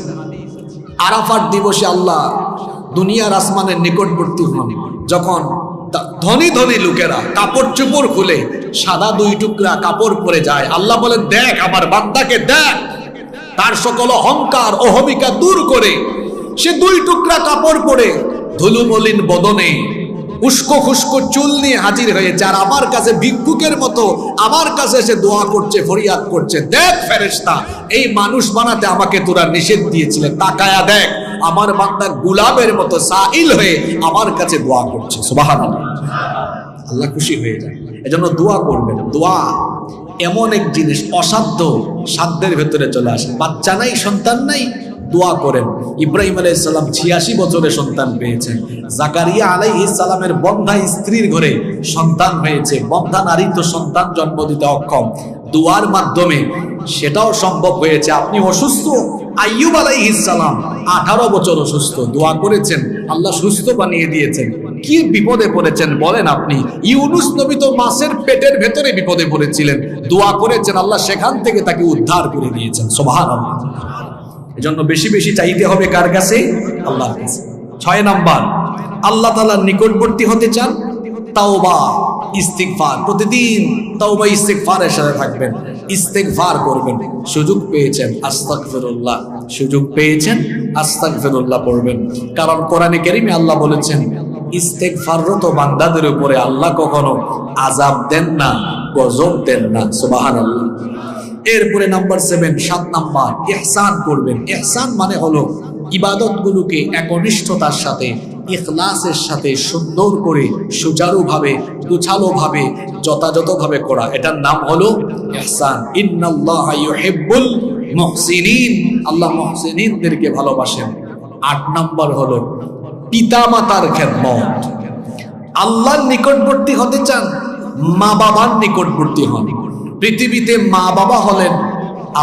আরাফার দিবসে আল্লাহ দুনিয়ার আসমানের নিকটবর্তী হন, যখন ধনী ধনী লোকেরা কাপড় চোপড় খুলে সাদা দুই টুকরা কাপড় পরে যায়, আল্লাহ বলেন দেখ আমার বান্দাকে দেখ, তার সকল অহংকার অহমিকা দূর করে সে দুই টুকরা কাপড় পরে ধুলোমলিন বদনে উস্কো খুস্কো চুল নিয়ে হাজির হয়েছে, আর আমার কাছে ভিক্ষুকের মতো আমার কাছে এসে দোয়া করছে, ফরিয়াদ করছে। দেখ ফেরেশতা, এই মানুষ বানাতে আমাকে তোরা নিষেধ দিয়েছিলেন, তাকায়া দেখ আমার বান্দা গোলাপের মতো সাইল হয়ে আমার কাছে দোয়া করছে। সুবহানাল্লাহ। আল্লাহ খুশি হয়ে যায়। এজন্য দোয়া করবেন। দোয়া এমন এক জিনিস, অসাধ্য সাধ্যের ভেতরে চলে আসে। বাচ্চা নাই, সন্তান নাই, দোয়া করেন। ইব্রাহিম আলাইহিস সালাম 86 বছরে সন্তান পেয়েছেন। জাকারিয়া আলাইহিস সালামের বন্ধ্যা স্ত্রীর ঘরে সন্তান হয়েছে। বন্ধ্যা নারী তো সন্তান জন্ম দিতে অক্ষম, দোয়ার মাধ্যমে সেটাও সম্ভব হয়েছে। আপনি অসুস্থ, আইয়ুব আলাইহিস সালাম 18 বছর অসুস্থ, দোয়া করেছেন, আল্লাহ সুস্থ বানিয়ে দিয়েছেন। কি বিপদে পড়েছেন বলেন আপনি? ইউনুস নবী তো মাছের পেটের ভেতরে বিপদে পড়েছিলেন, দোয়া করেছেন, আল্লাহ সেখান থেকে তাকে উদ্ধার করে দিয়েছেন। সুবহানাল্লাহ। এজন্য বেশি বেশি চাইতে হবে কার কাছে? আল্লাহর কাছে। 6 নাম্বার, আল্লাহ তাআলার নিকটবর্তী হতে চান, তাওবা ইস্তিগফার, প্রতিদিন তাওবা ইস্তিগফারের সাথে থাকবেন, ইস্তিগফার করবেন। সুযোগ পেয়েছেন আস্তাগফিরুল্লাহ, সুযোগ পেয়েছেন আস্তাগফিরুল্লাহ পড়বেন। কারণ কোরআনে কারীমে আল্লাহ বলেছেন ইস্তিগফাররত বান্দাদের উপরে আল্লাহ কখনো আযাব দেন না, গজব দেন না। সুবহানাল্লাহ। এরপরে নাম্বার 7, 7 নাম্বার, ইহসান করবেন। ইহসান মানে হলো ইবাদতগুলোকে একনিষ্ঠতার সাথে, ইখলাসের সাথে সুন্দর করে, সুচারুভাবে, গোছালোভাবে, যথাযথভাবে করা, এটার নাম হলো ইহসান। ইন্নাল্লাহা ইউহিব্বুল মুহসিনিন, আল্লাহ মুহসিনিনদেরকে ভালোবাসেন। 8 নাম্বার হলো পিতামাতার খেদমত। আল্লাহর নিকটবর্তী হতে চান, মা বাবার নিকটবর্তী হন। পৃথিবীতে মা বাবা হলেন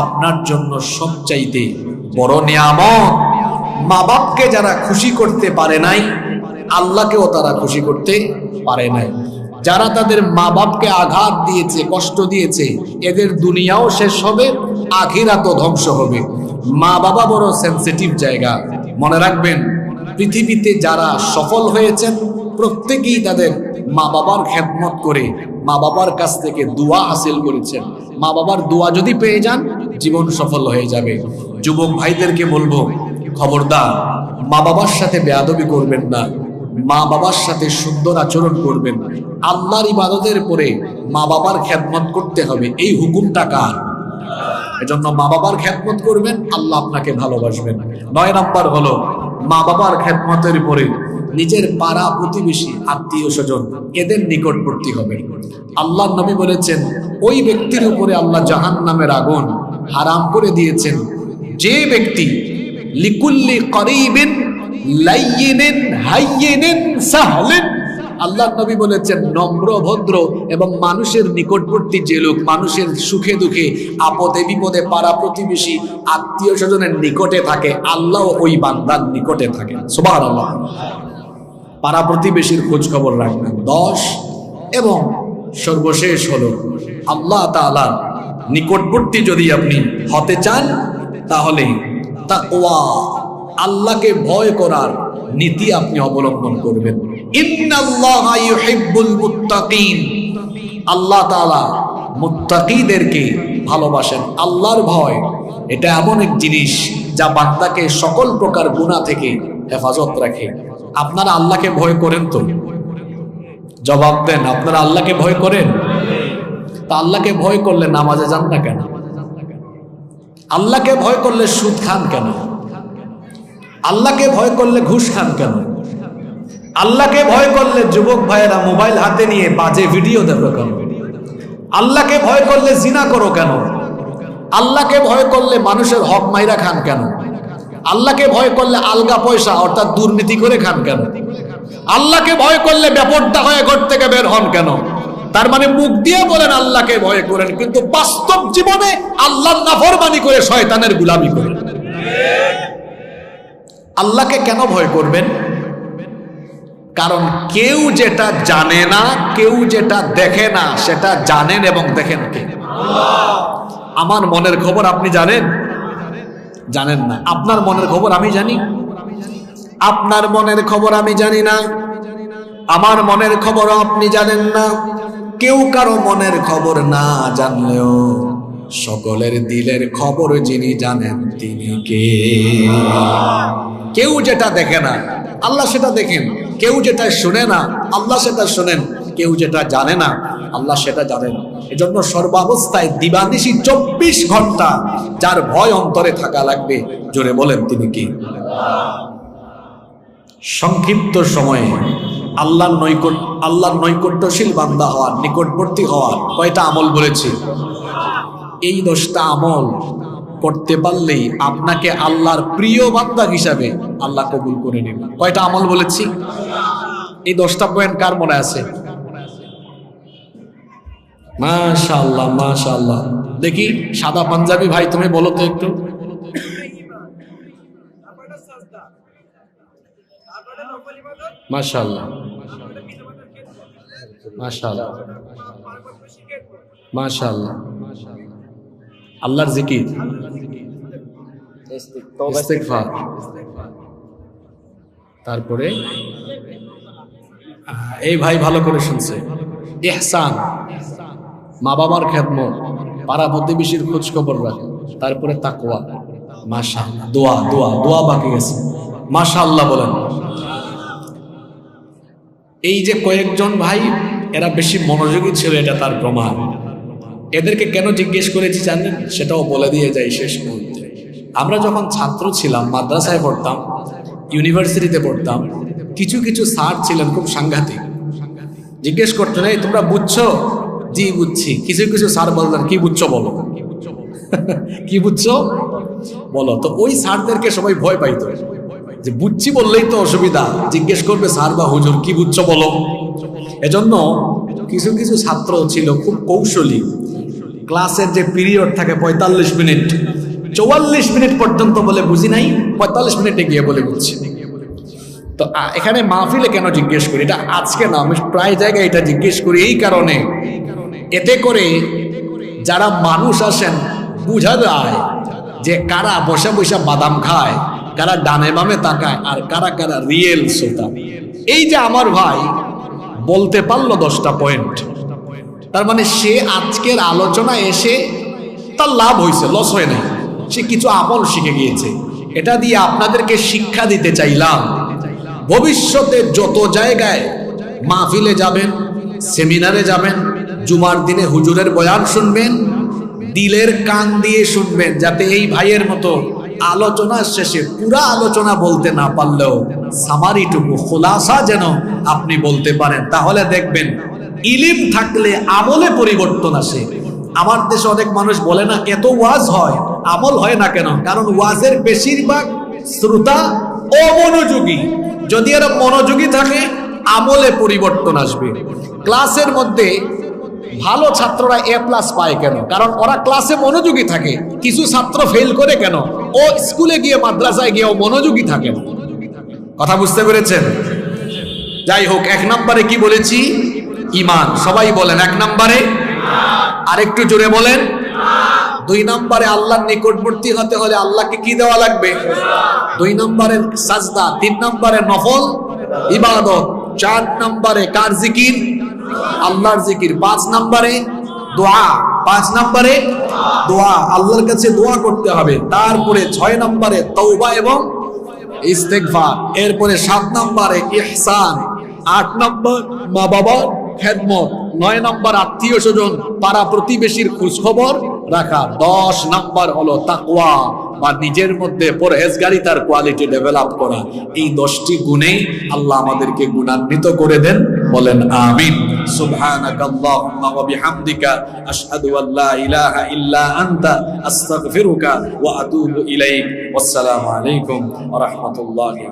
আপনার জন্য সবচাইতে বড় নিয়ামত। মা বাপকে যারা খুশি করতে পারে নাই, আল্লাহকেও তারা খুশি করতে পারে নাই। যারা তাদের মা বাপকে আঘাত দিয়েছে, কষ্ট দিয়েছে, এদের দুনিয়াও শেষ হবে, আখিরাতও ধ্বংস হবে। মা বাবা বড় সেনসিটিভ জায়গা। মনে রাখবেন, পৃথিবীতে যারা সফল হয়েছেন প্রত্যেকেই তাদের মা বাবার খেদমত করে, মা বাবার কাছ থেকে দোয়া হাসিল করেছেন। মা বাবার দোয়া যদি পেয়ে যান, জীবন সফল হয়ে যাবে। যুবক ভাইদেরকে বলবো, খবরদার মা বাবার সাথে বেয়াদবি করবেন না, মা বাবার সাথে সুন্দর আচরণ করবেন। আল্লাহর ইবাদতের পরে মা বাবার খেদমত করতে হবে, এই হুকুমটা কার? এজন্য মা বাবার খেদমত করবেন, আল্লাহ আপনাকে ভালোবাসবেন। 9 নাম্বার হলো মা বাবার খেদমতের পরে নিজের পাড়া প্রতিবেশী, আত্মীয় স্বজন, এদের নিকটবর্তী হবেন। আল্লাহর নবী বলেছেন ওই ব্যক্তির উপরে আল্লাহ জাহান্নামের আগুন হারাম করে দিয়েছেন যে ব্যক্তি লিকুল্লি করিবিন লাইয়িনিন হাইয়িনিন সাহলিন আল্লাহর নবী বলেছেন নম্র ভদ্র এবং মানুষের নিকটবর্তী যে লোক মানুষের সুখে দুঃখে আপদে বিপদে পাড়া প্রতিবেশী আত্মীয় স্বজনের নিকটে থাকে আল্লাহ ওই বান্দার নিকটে থাকে সুবহানাল্লাহ। পাড়া প্রতিবেশীর খোঁজ খবর রাখবেন। 10 এবং সর্বশেষ হলো আল্লাহ তাআলার নিকটবর্তী যদি আপনি হতে চান তাহলে তাকওয়া আল্লাহকে ভয় করার নীতি আপনি অবলম্বন করবেন। ইন্নাল্লাহা ইউহিব্বুল মুত্তাকিন, আল্লাহ তাআলা মুত্তাকিদেরকে ভালোবাসেন। আল্লাহর ভয় এটা এমন এক জিনিস যা বান্দাকে সকল প্রকার গুনাহ থেকে হেফাজত রাখে। আপনারা আল্লাহকে ভয় করেন তো? জবাব দেন, আপনারা আল্লাহকে ভয় করেন? তা আল্লাহকে ভয় করলে নামাজে যান না কেন? আল্লাহকে ভয় করলে সুদ খান কেন? আল্লাহকে ভয় করলে ঘুষ খান কেন? আল্লাহকে ভয় করলে যুবক ভাইয়েরা মোবাইল হাতে নিয়ে বাজে ভিডিও দেখো কেন? আল্লাহকে ভয় করলে জিনা করো কেন? আল্লাহকে ভয় করলে মানুষের হক মাইরা খান কেন? আল্লাহকে ভয় করলে আলগা পয়সা অর্থাৎ দুর্নীতি করে খান কেন? আল্লাহকে ভয় করলে বেপরদা হয়ে ঘর থেকে বের হন কেন? তার মানে মুখ দিয়ে বলেন আল্লাহকে ভয় করেন, কিন্তু বাস্তব জীবনে আল্লাহর নাফরমানি করে শয়তানের গোলামি করেন। আল্লাহকে কেন ভয় করবেন? কারণ কেউ যেটা জানে না, কেউ যেটা দেখে না, সেটা জানেন এবং দেখেন কে? আমার মনের খবর আপনি জানেন? জানেন না। আপনার মনের খবর আমি জানি? আপনার মনের খবর আমি জানি না, আমার মনের খবর আপনি জানেন না। কেউ কারো মনের খবর না জানলেও সকলের দিলের খবর যিনি জানেন তিনি কে? কেউ যেটা দেখে না আল্লাহ সেটা দেখেন, কেউ যেটা শুনে না আল্লাহ সেটা শুনেন, কেউ যেটা জানে না আল্লাহ সেটা জানেন। এজন্য সর্বাবস্থায় দিবানিশি 24 ঘন্টা যার ভয় অন্তরে থাকা লাগবে, জোরে বলেন তিনি কি? সংক্ষিপ্ত সময়ে আল্লাহর নৈকট্যশীল বান্দা হওয়ার, নিকটবর্তী হওয়ার কয়টা আমল বলেছি? এই 10টা আমল করতে পারলেই আপনাকে আল্লাহর প্রিয় বান্দা হিসাবে আল্লাহ কবুল করে নেবেন। কয়টা আমল বলেছি? এই 10টা পয়েন্ট কার মনে আছে? মাশাআল্লাহ মাশাআল্লাহ। দেখি সাদা পাঞ্জাবি ভাই, তুমি বলো তো একটু। মাশাআল্লাহ মাশাআল্লাহ মাশাআল্লাহ। আল্লাহর জিকির, ইস্তিগফার, তারপরে এই ভাই ভালো করে শুনছে, ইহসান, মা বাবার খেদমত, পাড়া প্রতিবেশীর খোঁজ খবর রাখে, তারপরে তাকওয়া, মাশাআল্লাহ, দোয়া দোয়া দোয়া বাকি গেছে, মাশাআল্লাহ বলেন। এই যে কয়েকজন ভাই এরা বেশি মনোযোগী ছিল, এটা তার প্রমাণ। এদেরকে কেন জিজ্ঞেস করেছি জানেন? সেটাও বলে দিয়ে যাই শেষ মুহূর্তে। আমরা যখন ছাত্র ছিলাম, মাদ্রাসায় পড়তাম, ইউনিভার্সিটিতে পড়তাম, কিছু কিছু স্যার ছিলেন খুব সাংঘাতিক। জিজ্ঞেস করতেন, এই তোমরা বুঝছো? জি বুঝছি। কিছু কিছু স্যার বলতেন, কি বুঝছো বলো। কি বুঝছো বলো। তো ওই স্যারদেরকে সবাই ভয় পাইতো, যে বুঝছি বললেই তো অসুবিধা, জিজ্ঞেস করবে স্যার বা হুজুর কি বুঝছো বলো। এজন্য কিছু কিছু ছাত্র ছিল খুব কৌশলী। ক্লাসের যে পিরিয়ড থাকে 45 মিনিট, 44 মিনিট পর্যন্ত বলে বুঝি নাই, 45 মিনিটে গিয়ে বলে বুঝছি। তো এখানে মাহফিলে কেন জিজ্ঞেস করি, এটা আজকে না, আমি প্রায় জায়গায় এটা জিজ্ঞেস করি এই কারণে, এতে করে যারা মানুষ আসেন বুঝা যায় যে কারা বসে বসে বাদাম খায়, কারা ডানে বামে তাকায়, আর কারা কারা রিয়েল শ্রোতা। এই যে আমার ভাই বলতে পারলো 10টা পয়েন্ট, তার মানে সে আজকের আলোচনা এসে তার লাভ হয়েছে, লস হয় নাই, সে কিছু আমল শিখে গিয়েছে। এটা দিয়ে আপনাদেরকে শিক্ষা দিতে চাইলাম, ভবিষ্যতে যত জায়গায় মাহফিলে যাবেন, সেমিনারে যাবেন, জুমার দিনে হুজুরের বয়ান শুনবেন, দিলের কান দিয়ে শুনবেন, যাতে এই ভাইয়ের মতো আলোচনার শেষে পুরা আলোচনা বলতে না পারলেও সামারিটুকু খোলাসা যেন আপনি বলতে পারেন। তাহলে দেখবেন ইলিম থাকলে আমলে পরিবর্তন আসে। আমার দেশে অনেক মানুষ বলে না, এত ওয়াজ হয় আমল হয় না কেন? কারণ ওয়াজের বেশিরভাগ শ্রোতা অমনোযোগী। যদি এরা মনোযোগী থাকে আমলে পরিবর্তন আসবে। ক্লাসের মধ্যে ভালো ছাত্ররা A+ পায় কেন? কারণ ওরা ক্লাসে মনোযোগী থাকে। কিছু ছাত্র ফেল করে কেন? ও স্কুলে গিয়ে মাদ্রাসায় গিয়ে ও মনোযোগী থাকে না। কথা বুঝতে পেরেছেন? যাই হোক, 1 নম্বরে কি বলেছি? ঈমান। সবাই বলেন 1 নম্বরে, আরেকটু জোরে বলেন। 2 নম্বরে আল্লাহর নিকটবর্তী হতে হলে আল্লাহকে কি দেওয়া লাগবে? 2 নম্বরে সাজদা, 3 নম্বরে নফল ইবাদত, 4 নম্বরে কার জিকির? আল্লাহর জিকির, 5 নম্বরে দোয়া, 5 নম্বরে দোয়া, আল্লাহর কাছে দোয়া করতে হবে। তারপরে 6 নম্বরে তওবা এবং ইস্তেগফার, এরপরে 7 নম্বরে ইহসান, 8 নম্বর মা বাবার খেদমত, 9 নম্বর আত্মীয় স্বজন পাড়া প্রতিবেশীর খোঁজ খবর রাখা, 10 নম্বর হলো তাকওয়া বা নিজের মধ্যে পরহেজগারিতার কোয়ালিটি ডেভেলপ করা। এই 10টি গুণে আল্লাহ আমাদেরকে গুণান্বিত করে দেন, বলেন আমিন। সুবহানাকাল্লাহুম্মা ওয়া বিহামদিকা আশহাদু আল্লা ইলাহা ইল্লা আনতা আস্তাগফিরুকা ওয়া আতুবু ইলাইক। ওয়াসসালামু আলাইকুম ওয়া রাহমাতুল্লাহি।